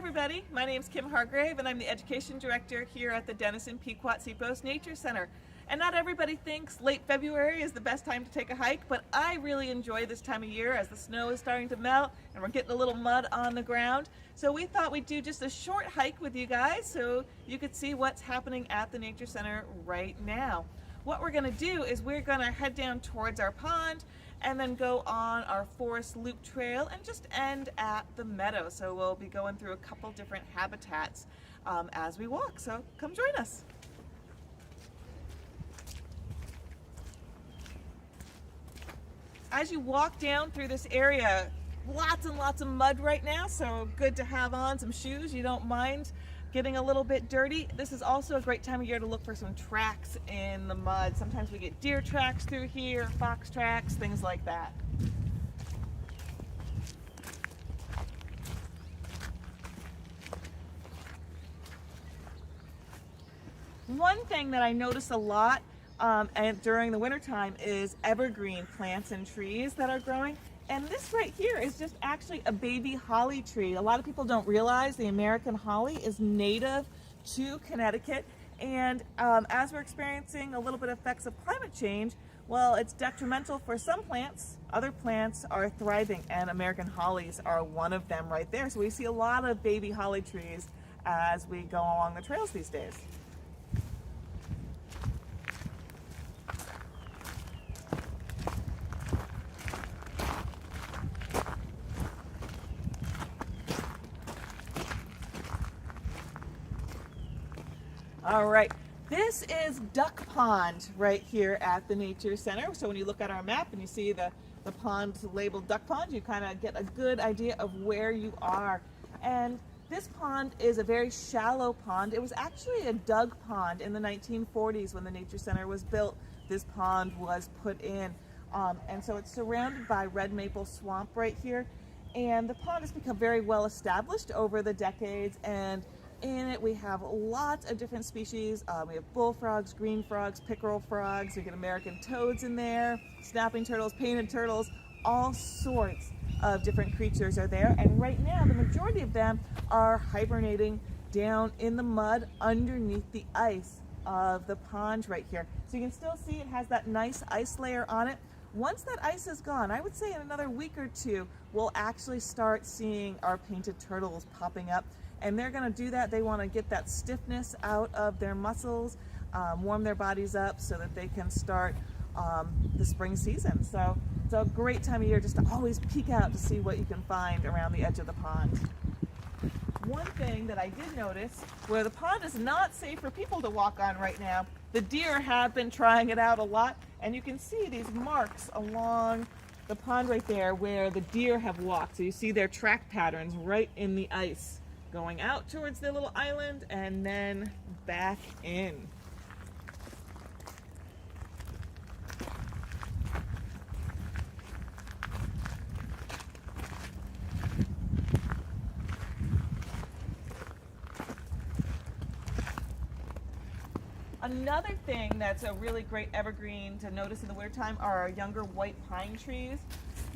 everybody, my name is Kim Hargrave and I'm the Education Director here at the Denison Pequotsepos Nature Center. And not everybody thinks late February is the best time to take a hike, but I really enjoy this time of year as the snow is starting to melt and we're getting a little mud on the ground. So we thought we'd do just a short hike with you guys so you could see what's happening at the Nature Center right now. What we're going to do is we're going to head down towards our pond and then go on our forest loop trail and just end at the meadow. So we'll be going through a couple different habitats as we walk. So come join us. As you walk down through this area, lots and lots of mud right now, so good to have on some shoes. You don't mind getting a little bit dirty. This is also a great time of year to look for some tracks in the mud. Sometimes we get deer tracks through here, fox tracks, things like that. One thing that I notice a lot and during the wintertime is evergreen plants and trees that are growing. And this right here is just actually a baby holly tree. A lot of people don't realize the American holly is native to Connecticut. And as we're experiencing a little bit of effects of climate change, well, it's detrimental for some plants. Other plants are thriving, and American hollies are one of them right there. So we see a lot of baby holly trees as we go along the trails these days. All right, this is Duck Pond right here at the Nature Center. So when you look at our map and you see the pond labeled Duck Pond, you kind of get a good idea of where you are. And this pond is a very shallow pond. It was actually a dug pond in the 1940s when the Nature Center was built. This pond was put in. And so it's surrounded by red maple swamp right here. And the pond has become very well established over the decades, and in it we have lots of different species. We have bullfrogs, green frogs, pickerel frogs, we get American toads in there, snapping turtles, painted turtles, all sorts of different creatures are there. And right now the majority of them are hibernating down in the mud underneath the ice of the pond right here. So you can still see it has that nice ice layer on it. Once that ice is gone, I would say in another week or two, we'll actually start seeing our painted turtles popping up. And they're going to do that. They want to get that stiffness out of their muscles, warm their bodies up so that they can start the spring season. So it's a great time of year just to always peek out to see what you can find around the edge of the pond. One thing that I did notice, where the pond is not safe for people to walk on right now, the deer have been trying it out a lot, and you can see these marks along the pond right there where the deer have walked. So you see their track patterns right in the ice, going out towards their little island and then back in. Another thing that's a really great evergreen to notice in the wintertime are our younger white pine trees.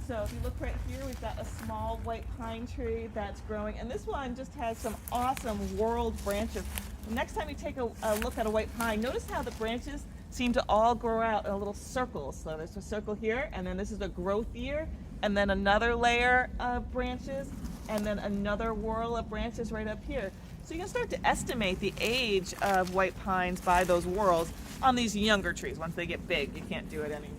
So if you look right here, we've got a small white pine tree that's growing, and this one just has some awesome whorled branches. Next time you take a look at a white pine, notice how the branches seem to all grow out in a little circle. So there's a circle here, and then this is a growth year, and then another layer of branches, and then another whorl of branches right up here. So you can start to estimate the age of white pines by those whorls on these younger trees. Once they get big, you can't do it anymore.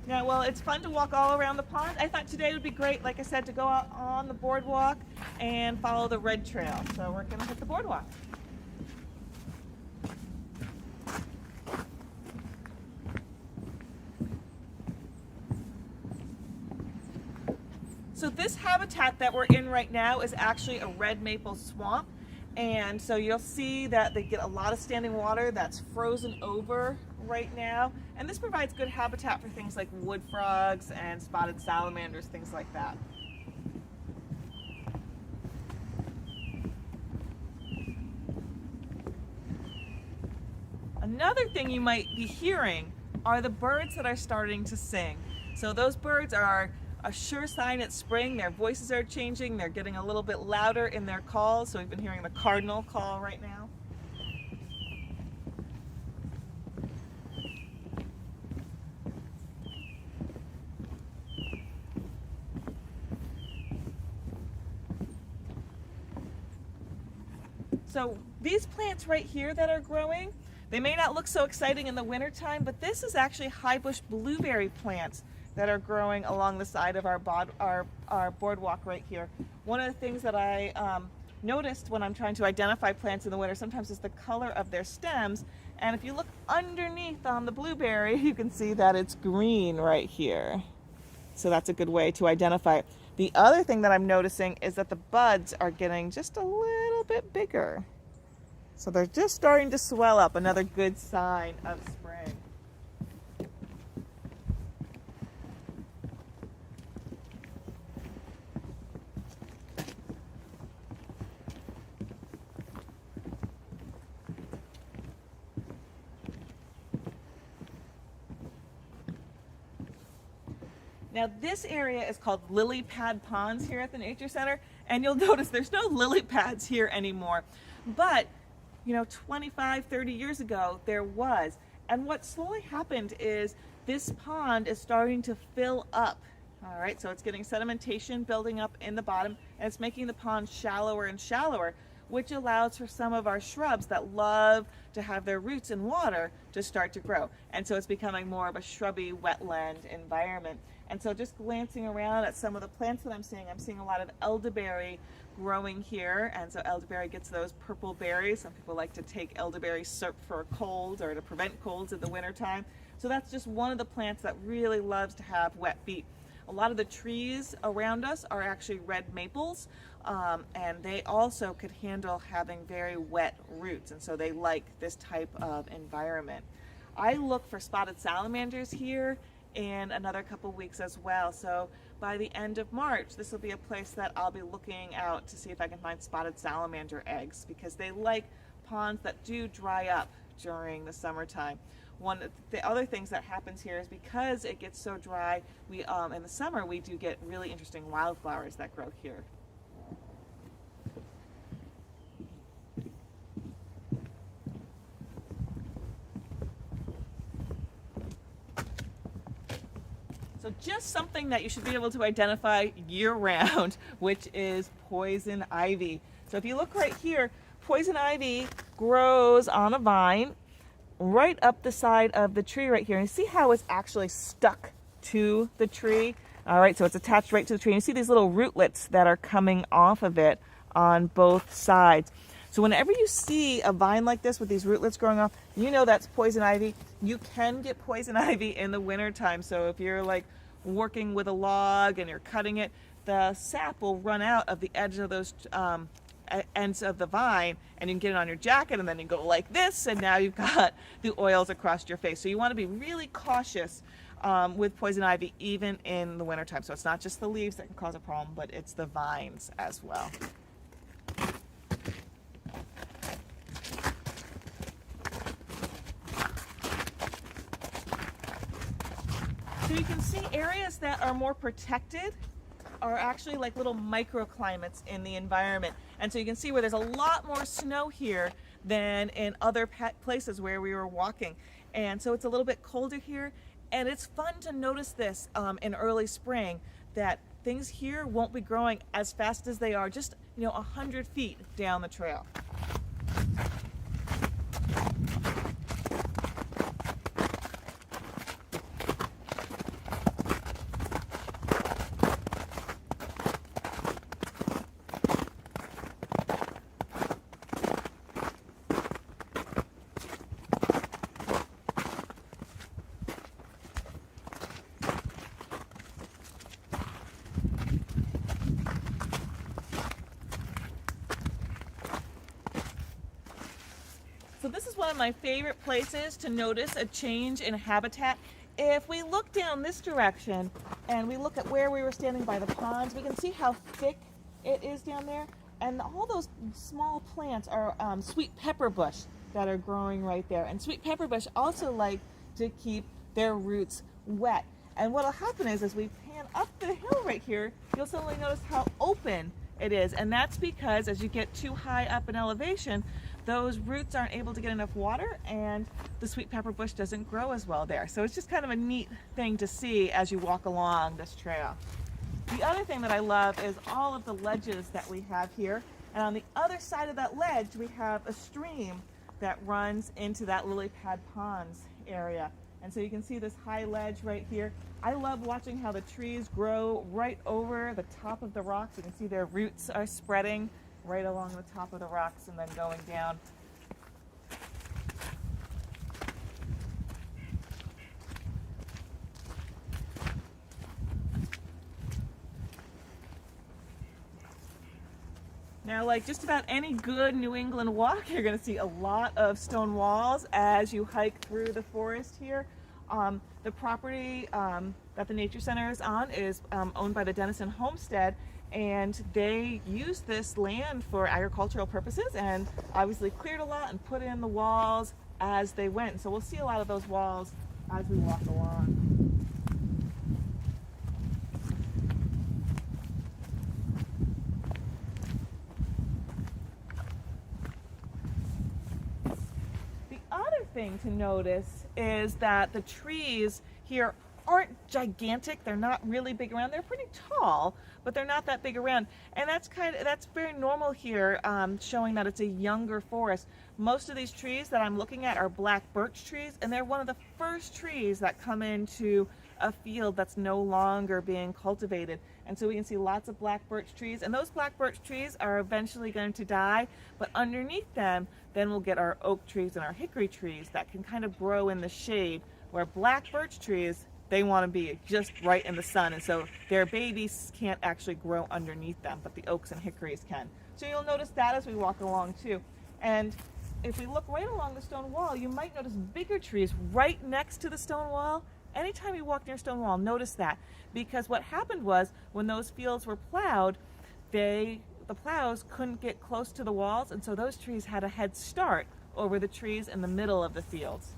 Yeah, well, it's fun to walk all around the pond. I thought today would be great, like I said, to go out on the boardwalk and follow the red trail. So we're going to hit the boardwalk. So this habitat that we're in right now is actually a red maple swamp. And so you'll see that they get a lot of standing water that's frozen over right now. And this provides good habitat for things like wood frogs and spotted salamanders, things like that. Another thing you might be hearing are the birds that are starting to sing. So those birds are a sure sign it's spring. Their voices are changing. They're getting a little bit louder in their calls. So we've been hearing the cardinal call right now. So these plants right here that are growing, they may not look so exciting in the wintertime, but this is actually high bush blueberry plants that are growing along the side of our boardwalk right here. One of the things that I noticed when I'm trying to identify plants in the winter sometimes is the color of their stems. And if you look underneath on the blueberry, you can see that it's green right here. So that's a good way to identify it. The other thing that I'm noticing is that the buds are getting just a little bit bigger. So they're just starting to swell up, another good sign of spring. Now this area is called lily pad ponds here at the Nature Center, and you'll notice there's no lily pads here anymore. But, 25, 30 years ago there was. And what slowly happened is this pond is starting to fill up. All right, so it's getting sedimentation building up in the bottom, and it's making the pond shallower and shallower, which allows for some of our shrubs that love to have their roots in water to start to grow. And so it's becoming more of a shrubby wetland environment. And so just glancing around at some of the plants that I'm seeing a lot of elderberry growing here. And so elderberry gets those purple berries. Some people like to take elderberry syrup for a cold or to prevent colds in the wintertime. So that's just one of the plants that really loves to have wet feet. A lot of the trees around us are actually red maples, and they also could handle having very wet roots, and so they like this type of environment. I look for spotted salamanders here in another couple weeks as well, so by the end of March this will be a place that I'll be looking out to see if I can find spotted salamander eggs, because they like ponds that do dry up during the summertime. One of the other things that happens here is because it gets so dry, we in the summer we do get really interesting wildflowers that grow here. So just something that you should be able to identify year-round, which is poison ivy. So if you look right here, poison ivy grows on a vine right up the side of the tree right here. And you see how it's actually stuck to the tree? All right, so it's attached right to the tree. And you see these little rootlets that are coming off of it on both sides. So whenever you see a vine like this with these rootlets growing off, you know that's poison ivy. You can get poison ivy in the wintertime. So if you're like working with a log and you're cutting it, the sap will run out of the edge of those ends of the vine, and you can get it on your jacket, and then you go like this, and now you've got the oils across your face. So you want to be really cautious with poison ivy even in the wintertime. So it's not just the leaves that can cause a problem, but it's the vines as well. So you can see areas that are more protected are actually like little microclimates in the environment. And so you can see where there's a lot more snow here than in other places where we were walking. And so it's a little bit colder here. And it's fun to notice this in early spring, that things here won't be growing as fast as they are just 100 feet down the trail. So this is one of my favorite places to notice a change in habitat. If we look down this direction and we look at where we were standing by the ponds, we can see how thick it is down there. And all those small plants are sweet pepper bush that are growing right there. And sweet pepper bush also like to keep their roots wet. And what'll happen is, as we pan up the hill right here, you'll suddenly notice how open it is. And that's because as you get too high up in elevation, those roots aren't able to get enough water and the sweet pepper bush doesn't grow as well there. So it's just kind of a neat thing to see as you walk along this trail. The other thing that I love is all of the ledges that we have here. And on the other side of that ledge, we have a stream that runs into that lily pad ponds area. And so you can see this high ledge right here. I love watching how the trees grow right over the top of the rocks. You can see their roots are spreading right along the top of the rocks and then going down. Now, like just about any good New England walk, you're going to see a lot of stone walls as you hike through the forest here. The property that the Nature Center is on is owned by the Denison homestead, and they used this land for agricultural purposes and obviously cleared a lot and put in the walls as they went. So we'll see a lot of those walls as we walk along. Thing to notice is that the trees here aren't gigantic. They're not really big around. They're pretty tall, but they're not that big around. And that's very normal here, showing that it's a younger forest. Most of these trees that I'm looking at are black birch trees, and they're one of the first trees that come into a field that's no longer being cultivated. And so we can see lots of black birch trees, and those black birch trees are eventually going to die, but underneath them then we'll get our oak trees and our hickory trees that can kind of grow in the shade, where black birch trees, they want to be just right in the sun, and so their babies can't actually grow underneath them, but the oaks and hickories can. So you'll notice that as we walk along too. And if we look right along the stone wall, you might notice bigger trees right next to the stone wall. Anytime you walk near a stone wall, notice that, because what happened was when those fields were plowed, the plows couldn't get close to the walls, and so those trees had a head start over the trees in the middle of the fields.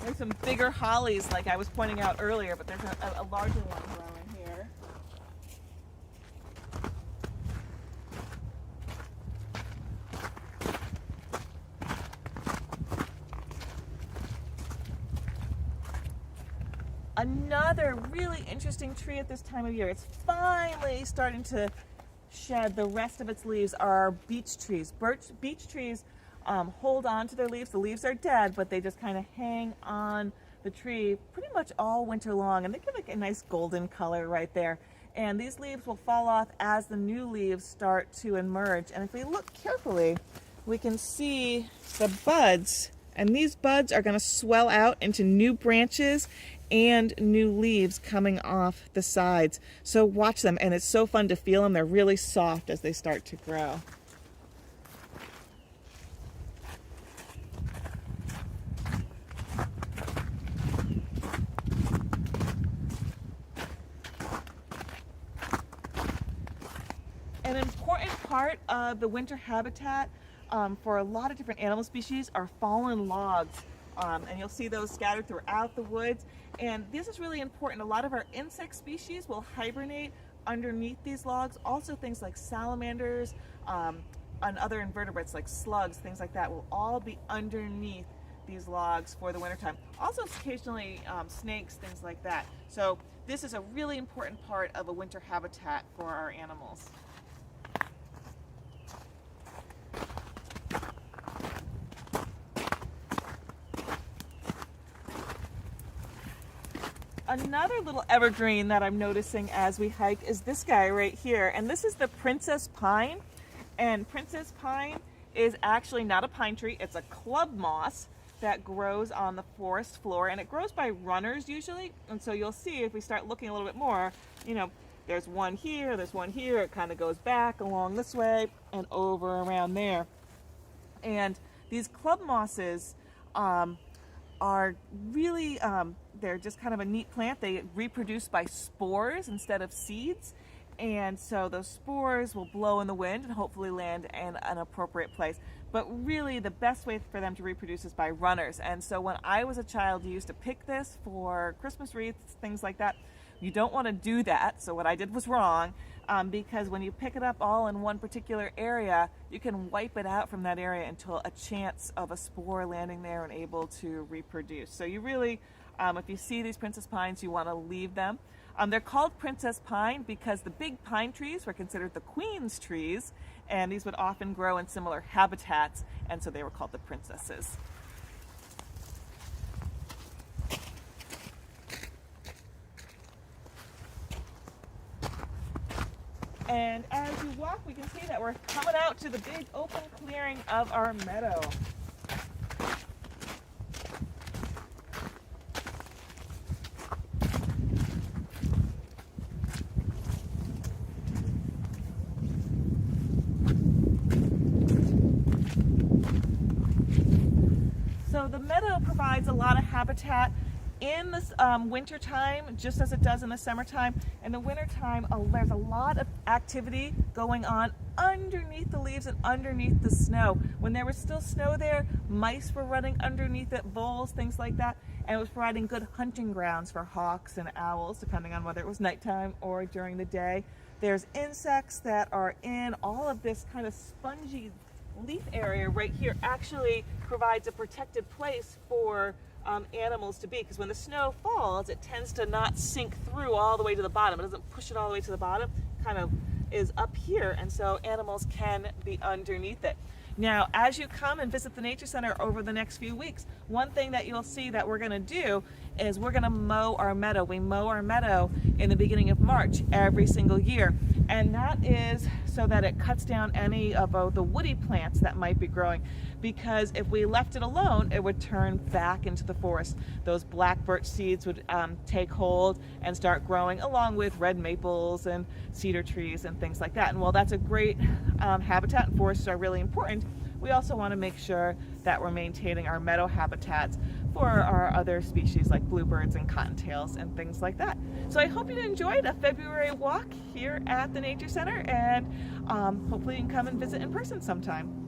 There's some bigger hollies like I was pointing out earlier, but there's a larger one growing here. Another really interesting tree at this time of year, it's finally starting to shed the rest of its leaves, are beech trees. Beech trees hold on to their leaves. The leaves are dead, but they just kind of hang on the tree pretty much all winter long, and they give like a nice golden color right there. And these leaves will fall off as the new leaves start to emerge. And if we look carefully, we can see the buds, and these buds are going to swell out into new branches and new leaves coming off the sides. So watch them, and it's so fun to feel them. They're really soft as they start to grow. An important part of the winter habitat for a lot of different animal species are fallen logs. And you'll see those scattered throughout the woods. And this is really important. A lot of our insect species will hibernate underneath these logs. Also things like salamanders and other invertebrates like slugs, things like that, will all be underneath these logs for the wintertime. Also occasionally snakes, things like that. So this is a really important part of a winter habitat for our animals. Another little evergreen that I'm noticing as we hike is this guy right here, and this is the princess pine. And princess pine is actually not a pine tree, it's a club moss that grows on the forest floor, and it grows by runners usually. And so you'll see if we start looking a little bit more, you know, there's one here, it kind of goes back along this way and over around there. And these club mosses are really, they're just kind of a neat plant. They reproduce by spores instead of seeds. And so those spores will blow in the wind and hopefully land in an appropriate place. But really the best way for them to reproduce is by runners. And so when I was a child, you used to pick this for Christmas wreaths, things like that. You don't want to do that. So what I did was wrong, because when you pick it up all in one particular area, you can wipe it out from that area until a chance of a spore landing there and able to reproduce. So you really, if you see these princess pines, you want to leave them. They're called princess pine because the big pine trees were considered the queen's trees, and these would often grow in similar habitats, and so they were called the princesses. And as you walk, we can see that we're coming out to the big open clearing of our meadow. So the meadow provides a lot of habitat in the winter time, just as it does in the summertime. In the winter time, there's a lot of activity going on underneath the leaves and underneath the snow. When there was still snow there, mice were running underneath it, voles, things like that, and it was providing good hunting grounds for hawks and owls, depending on whether it was nighttime or during the day. There's insects that are in all of this kind of spongy leaf area right here. Actually provides a protected place for animals to be, because when the snow falls, it tends to not sink through all the way to the bottom. It doesn't push it all the way to the bottom, kind of is up here, and so animals can be underneath it. Now, as you come and visit the Nature Center over the next few weeks, one thing that you'll see that we're going to do is we're going to mow our meadow. We mow our meadow in the beginning of March every single year, and that is so that it cuts down any of the woody plants that might be growing, because if we left it alone, it would turn back into the forest. Those black birch seeds would take hold and start growing along with red maples and cedar trees and things like that. And while that's a great habitat and forests are really important, we also want to make sure that we're maintaining our meadow habitats for our other species like bluebirds and cottontails and things like that. So I hope you enjoyed a February walk here at the Nature Center, and hopefully you can come and visit in person sometime.